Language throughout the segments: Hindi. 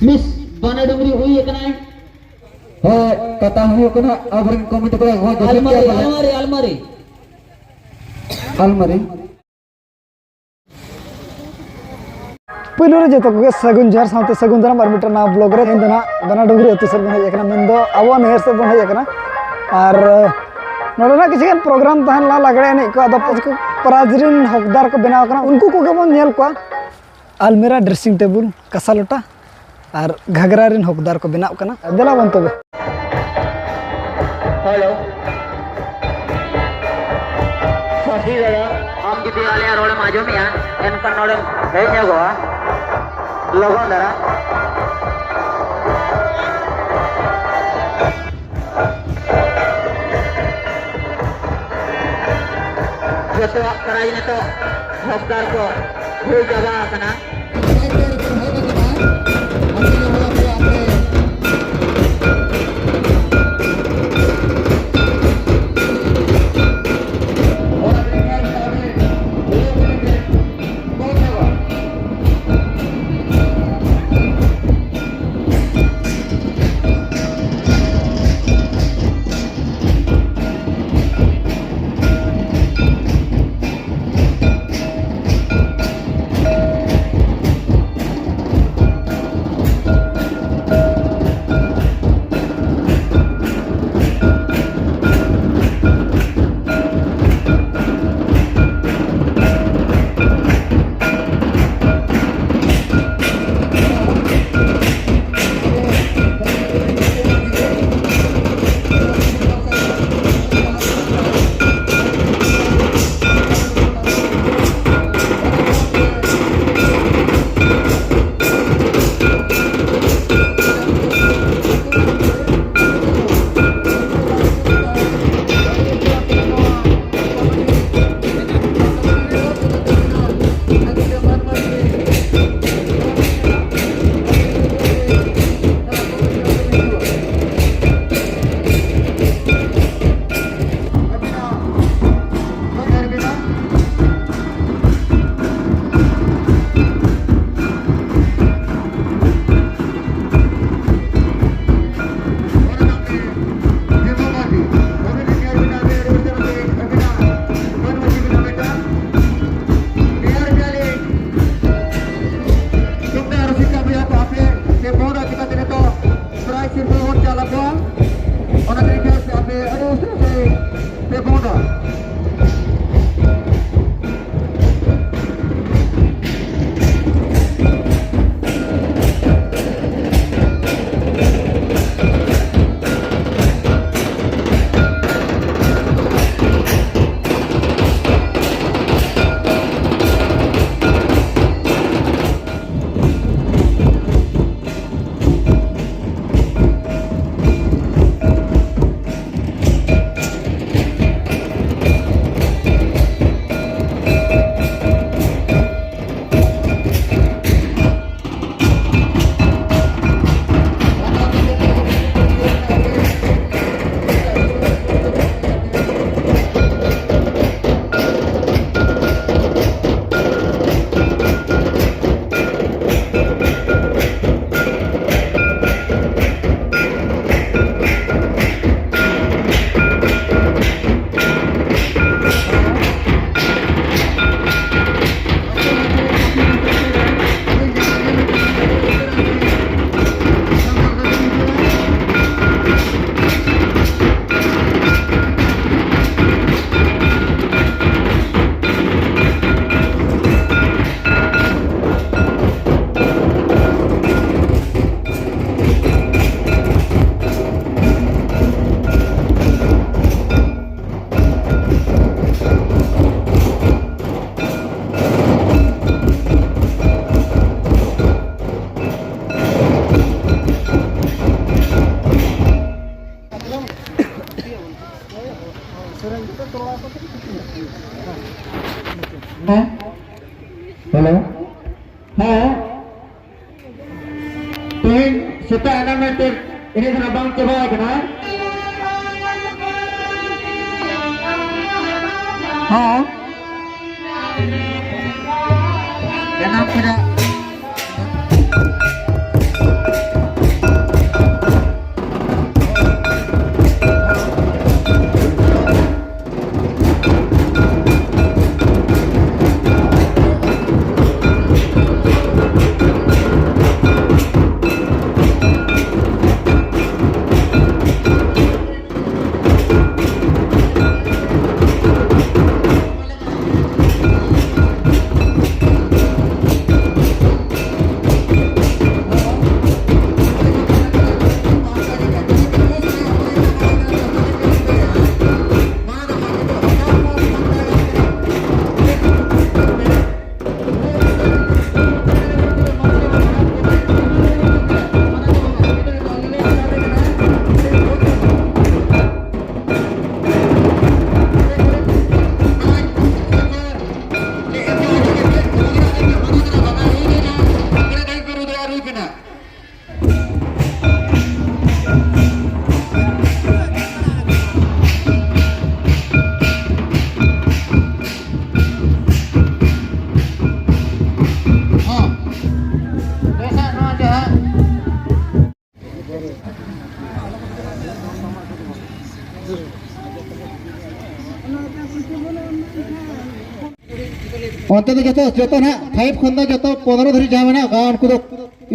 मिस बना डुंगरी हुई है कनाई हो कथा हुई कना अब कमिटी को हो अलमारी अलमारी अलमारी अलमारी पहले जो तो सगुन जहर साथ सगुन दाराम और मिट्टा ना ब्लॉग रे इन दना बना डुंगरी अतु सर बन हेकना मेन दो आवा नहर से बन हेकना और नोडना किसी प्रोग्राम तहन ला लगड़े नहीं को अदब को प्राजरिन हकदार को बनाव कना उनको को गेबन नेल को अलमीरा ड्रेसिंग टेबल कसा लोटा और घाघरा रिन हकदार को बनाव कना देला बन तबे हेलो सही दादा हम जुदी वाले रोड माजो मिया एनका नोड हे ᱧᱮᱜᱚᱜᱼᱟ लगन दारा जतो कराई ने तो हकदार को हो जावा कना हेलो हाँ तीन सुता एनामेंट ini terbang coba kena हाँ enak tidak ओंते तो जतो ना 5 खन दो जतो 15 धरी जा मेना गा उनको तो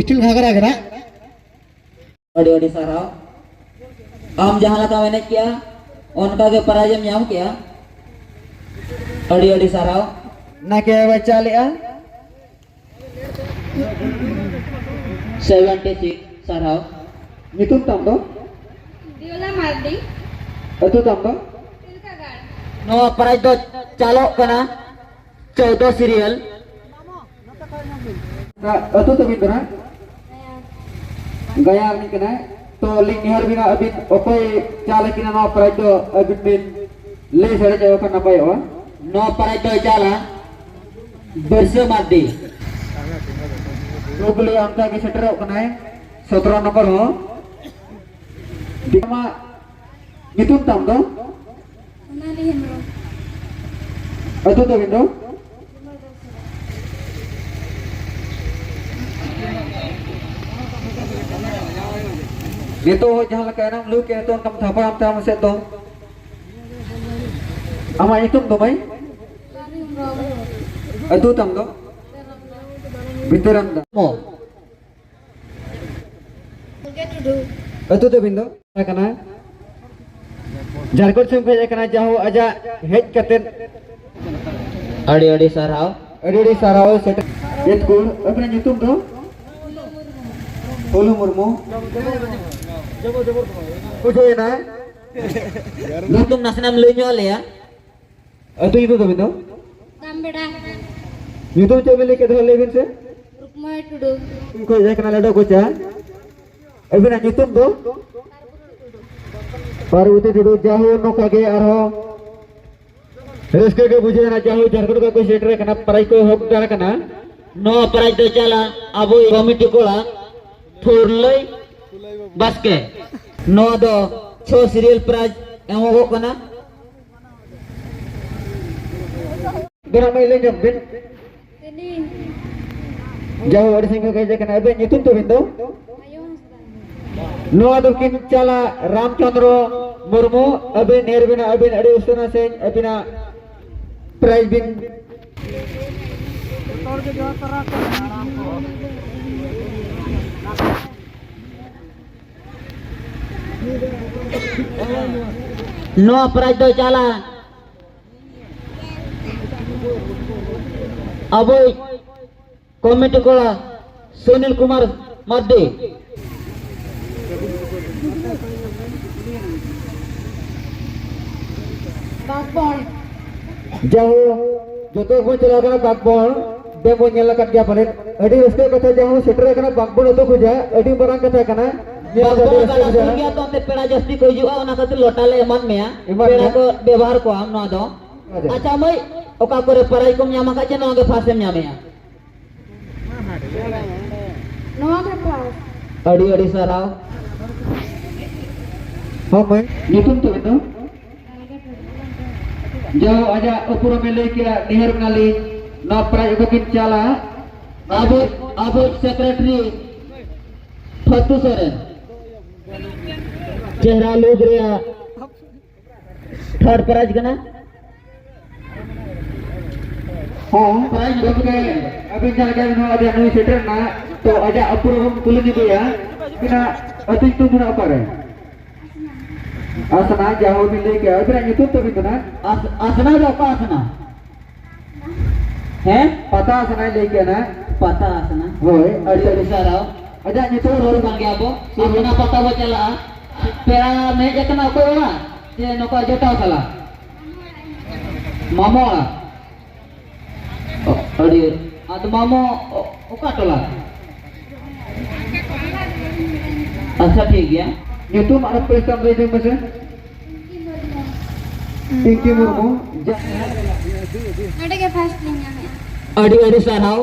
स्टील घाघरा गना अड़ी अड़ी साराव आम जहां लगा मैंने किया उनका के पराजय में आम किया अड़ी अड़ी साराव ना के बच्चा लिया 76 साराव नितुम तम दो Diola Mardi, अतु तम दो Tilka Gar, नो पराज दो चालो कना 14 सीरियल ना अतु तो बिंदु ना गया नहीं कना तो लिंग निहर बिना अभी ओकोई चाले किना नो प्राइज दो अभी बिन ले सड़े जाओ का नपाय हो नो पराज दो चाला बरसे मादी तो बोले अंका के सेटर हो कना 17 नंबर हो दिमा नितुम तम दो Sonali Hemro, अतु तो बिंदु ये तो जहाँ लगा नाम लू के तो कम था पर हम था मसे तो हमारे तुम दो भाई Lari Hemro, अतु तम दो बितरम दो मो Get to do, अतु तो बिंदु क्या करना है झारखंड से भेजे करना चाहो आजा हेड करते अड़ी अड़ी साराव अरेडी सारा हो सेट ये स्कूल अपने नितुम दो ओलू मुर्मू कुछ हो ना नु तुम नसनाम ले न्यो ले या अतु itu तो बिंदु Tambeda, नितुम चले लेके धर लेविन से Rukma to do, तुमको ये करना लड़ो कुछ है अभी ना नितुम दो पर उते जुड़ो जाहो नो कागे आरो रस्के के बुझे ना जाहो झारखंड का कोई सेटर करना पढ़ाई को होक डाल करना नो पराज दो चाला अब कमिटी कोला थोरलई बसके नो दो 6 सीरियल प्राइज एमो कना बिना मैं ले जब बिन Tini, जाहो और सिंह के करना अबे नितुम तो बिंदु Ayo Hastan, नो तो किन चला रामचंद्र मुर्मू अबे नेरबिना अबे अड़े उसना से अबिना प्राइज बिन नो पराज दो चाला अब कमिटी कोला सुनील कुमार मद्दी Bagbon, जाहो जो तो वो चला करना बागबोन डेमो नेला कट गया पड़े अड़ी उसके कथा जाहो सेटर करना बागबोन तो खुजा अड़ी बरंग कथा करना बागबोन का सुन गया तो ते पेड़ा जस्ती कोई जुआ ओना खातिर लोटाले एमान में पेड़ा को व्यवहार को हम ना दो अच्छा मई ओका करे पराई को न्यामा का चनो के फासे न्यामे Noah Kapal, अड़ी अड़ी सराव हां मैं नितुम तो बिंदु जाओ आजा ऊपर में लेके निहर नाली ना प्राइज को किन चला अब सेक्रेटरी फतू सोरेन चेहरा लोग रे थर्ड प्राइज कना हां प्राइज को के अभी चल के नो आजा नो सेटर ना तो आजा ऊपर हम कुल दी दिया बिना अति तो बिना पर आसना जाओ भी लेके अभी नितुम तो बिंदु ना आसना जो का आसना है पता आसना लेके ना पता आसना होय अड़ी अड़ी सराव आजा नितुम रोल बन गया बो आसना पता वो चला पेड़ा में एकना कोई ना जे नका जोटा चला मामो अड़ी आद मामो ओका टोला अच्छा ठीक है नितुम अरब पे काम ले दे मसे टिंकी Murmu Ada ke fast niya niya, अड़ी अड़ी सराव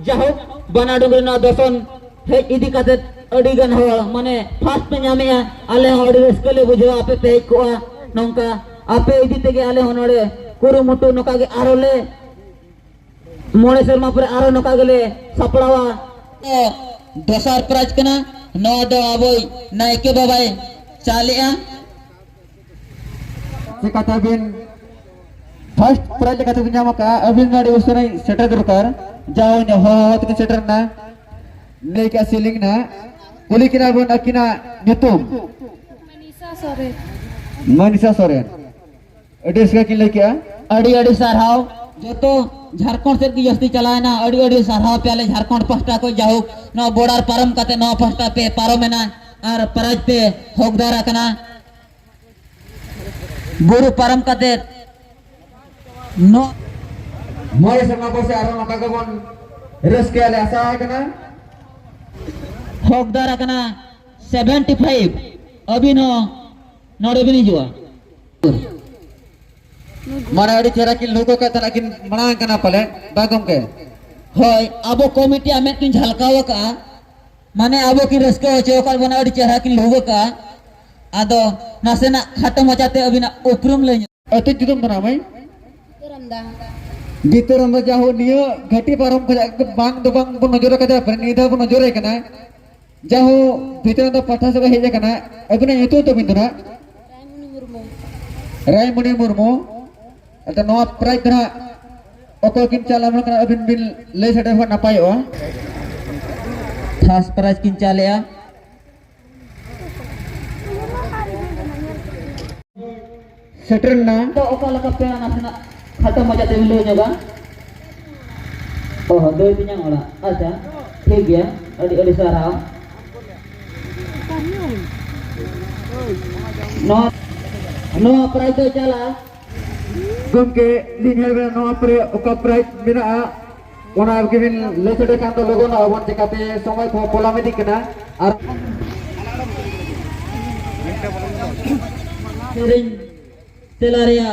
जाहो बना डुंगरी ना दसन हे इदी कते अड़ी गन हो माने फास्ट पे ᱧᱟᱢᱮ आले अड़ी रस्कले बुझो आपे पे को नोंका आपे इदी तेगे आले होनोड़े कुरु मुटु नोका गे आरोले मोड़े शर्मा पर आरो नोका गेले सपड़ावा दोसर प्राइज कना नो दो आबोई नायके बाबाई चालिया से कथा बिन फर्स्ट प्राइज लेकर तुम जामा का अभी गाड़ी उस तरह सेटर दरकार जाओ ने हो तुम सेटर ना नहीं क्या सीलिंग ना कुली किना बन अकिना नितुम मनीषा सोरेन मनीषा सोरेन एड्रेस का किले क्या अड़ी अड़ी सारहाव जो तो झारखंड से की जस्ती चलाए ना अड़ी अड़ी सारहाव पे झारखंड पस्टा को जाहु न बॉर्डर पारम कते न पस्टा पे पारो में ना और प्राइज पे हकदार कना बुरु पारम कते नो मोय sama को से आरो नका को बन रेस के ले आशा है कना हकदार कना 75 अभी नो नोड़े भी नहीं जुआ माने अड़ी चेहरा की लोगों का तना किन बना कना पले बागम के होय अबो कमिटी आमे किन झलकाव का माने अबो की रस्के होचे ओकर बना अड़ी चेहरा किन लोगो का आदो नासेना खाटो मचाते अभी ना उपरुम ले अति जुदम बना भाई रमदा gitu ramba jauh dia घाटी पारम के बांग दो बांग बन नजर का पर निदा बन नजर है कना jauh भीतर तो पठा सब हेजे कना अबने itu तो बिंदुना रायमुनि मुर्मू atau नवा प्राइज कना ओको किन चालाम कना अबिन बिन ले सटे हो नापाय ओ खास प्राइज किन चालेया सेटर ना तो ओका लका पे नासेना खाटो मचाते ले जबा ओह दो पिnyang ola अच्छा ठीक गया अड़ी अड़ी साराव नो नो प्राइज तो चला gomke linyal bena no apre oka prize बिना ona given le sate kan to logo na obon tekate somay ko polame dikna ar sering telaria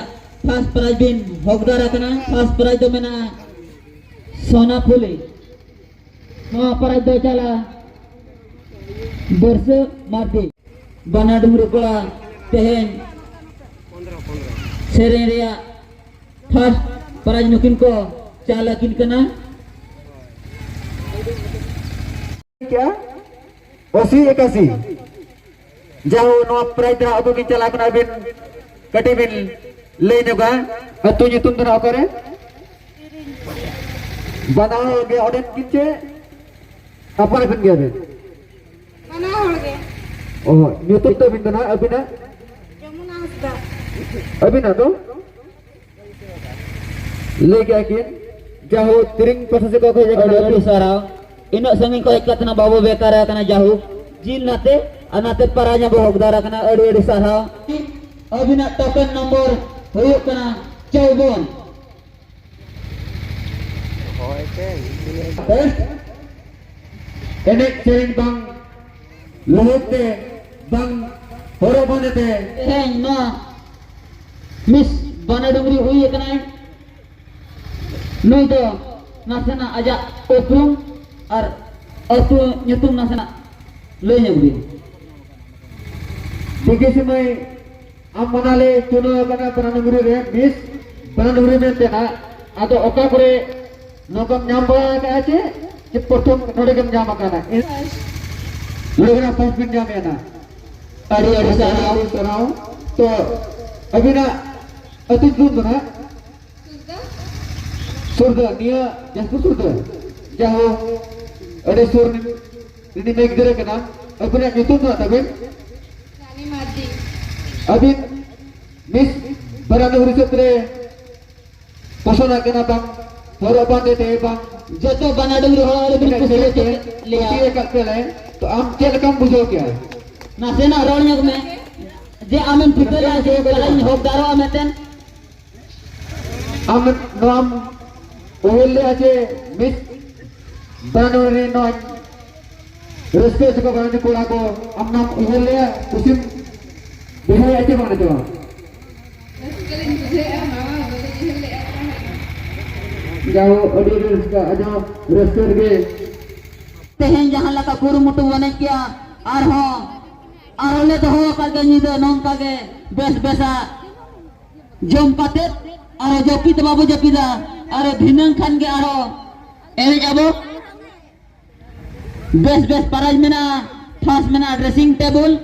first prize बिन हकदार कना फर्स्ट प्राइज दो मेना सोना फुली नो प्राइज दो चला बरस मार्दी बना डुंगरी कोला तेहेन सेरेन रिया फर्स्ट प्राइज नुकिन को चाला किन कना क्या 81 jauh no प्राइज रा अबो किन चला कना बिन कटी बिन ले नगा अतु nyutun तरा करे बनाओ गे ऑडियंस किचे apa रे बिन गया बे mana holge oh nyutun तो बिन ना अबिना यमुना हंसदा अबिना तो ले गया किन jauh tiring proses ko ko अड़ी अड़ी साराव इनो संगी को एक कतना बाबू बेकार कना जाहु जिल नाते अनाते पराजा बो हकदार कना अड़ी अड़ी साराव अभी ना टोकन नंबर हुयो कना 54 enek sering bang luhut te bang horoban te है ना मिस बना डुंगरी हुई कना नहीं तो नासेना आजा उपरुम और अतु nyutum नासेना ले nyugri देखिए समय am manale chuno kana pananuguri re miss pananuguri me te na ado oka kore nokam nyam ba ka ache che prothom node kam nyam kana logna first bin nyam na अड़ी अड़ी साराव sarao to abina ati dun na surga nia jaspu surga jaho ade sur ini meg dire kana abina nyutum na tabe रानी माजी अभी मिस बरानगरी क्षेत्र पसंद करना बंग और अपन देते बंग जो तो बना डुंगरी हो और बिन कुछ लिया ये करते हैं तो हम चल कम बुझो क्या नासेना रोणियक में जे आमेन फिकर आजे कलाई हकदारो आमेतन हम नाम ओले आचे मिस बरानगरी नो रस्ते से को बरानगरी कोड़ा को हम नाम ओले उसी बिहार आचे बना जो जाओ ऑडियंस का आजो रस्ते के तेहेन जहां लका कुरुमुटु बने किया आर हो ले तो हो का निदे नंका के बेस बेसा जम पाते और जपित बाबू जपिदा अरे भिनंग खान के आरो एने जाबो बेस बेस पराज मेना फास मेना dressing table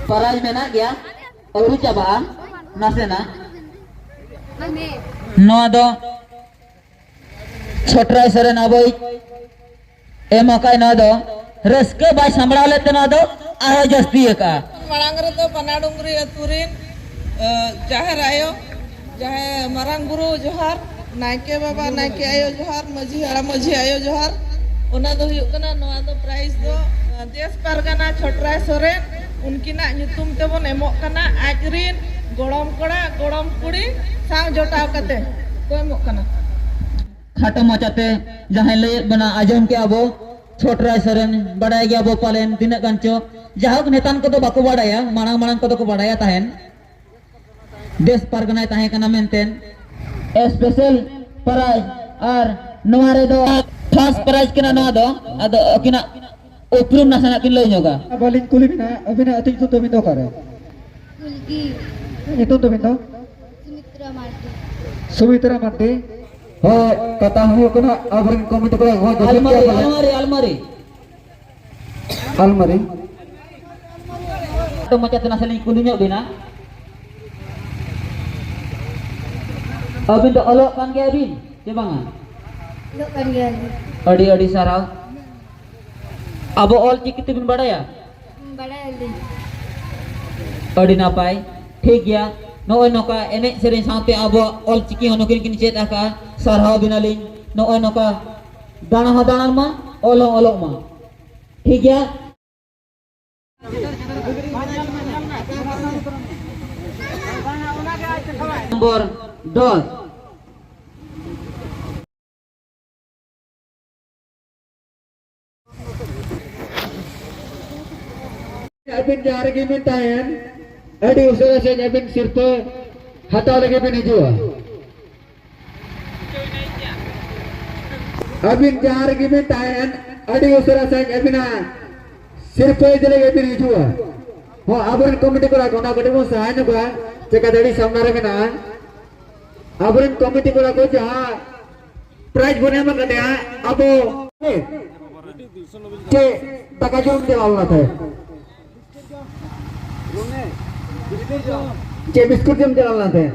Parai mena gya auru chaba nasena no do Chotrai Saren aboyemakai no do raske bai sambral lete no do ayo jasti ka Marang redo Banadungri aturin jahar ayo jahe marang guru johar naike baba naike ayo johar maji ayo johar ona do huyuk kana noa do prize do Des Pargana Chotrai Soren unkina nyutum tebon emok kana ajrin gorom kora gorom kuri sang jotaw kate ko emok kana खाटो मचाते जहाँ ले बना आजम के अबो छोटराय सरेन बड़ाय गया अबो पालेन तिना गंचो जहाक नेतान को तो बाको बड़ाया मांग मांग को तो बड़ाया ताहेन देश पारगनाय ताहे कना मेंटेन स्पेशल प्राइज और नवारे दो फर्स्ट प्राइज केना नवा दो अदो किना उपरुम नासना किन लई जोगा Balin kulina abina ating tu mindo kare. कुलकी Itu tu mindo. Sumitra Marti Sumitra Mati. हो kata hu kana abrin komite ko ho अलमारी अलमारी अलमारी almari. तो मचाते नासली कुलिnya bina अबिन तो अलग kan के अबिन के बांगा लोग kan गया अड़ी अड़ी साराव अब ऑल चिकी तिबिन बड़ाया बड़ा जल्दी अड़ी नापाय ठीक गया नोय नोका एने सेरेन साथे अब ऑल चिकी होनो किन चेत आका सरहाव बिनालिन नोय नोका दाना हा दाना मा ओलो ओलो मा ठीक गया number 2 Abin jari gimin tayan. Adi usara saya abin sirpe hata lagi bin hijau. Abin jari gimin tayan. Adi usara saya abin sirpe itu lagi bin hijau. Ho abin komite kora kona kode mo sahanya ba. Cekak dari samnara kena. Abin komite kora ko jaha prize bune ma kade abo. Ke takajum de Allah thay. Cek biskut jam jalan nanti,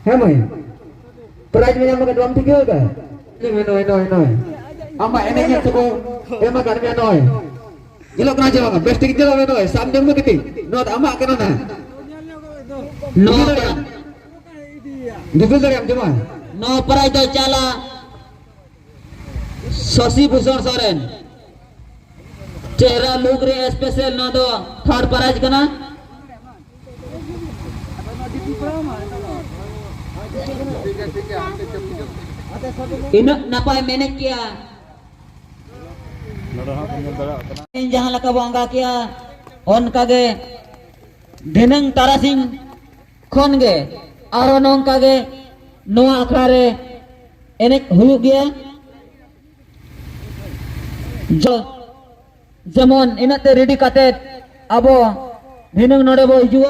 hemai. Prize punya makan dua tiga ke? Ini noi. Ama enaknya tu ko, emak kan punya noi. Jelok kena jalan, best tiga jalan noi. Sam jam begitu, not ama kena na. no Dibel dari am cuma. no prize do chala Sasi Bhushan Soren चेहरा लुगरे स्पेशल ना दो थर्ड प्राइज कना इन नपाय मैंने किया इन जहां लका बंगा किया उनका गे दिनंग तारा सिंह खोन गे और नोंका गे नोआ अखरारे एने हुयु गया जो जेमन इनाते रेडी काते अबो धिनंग नोडे बो हिजुआ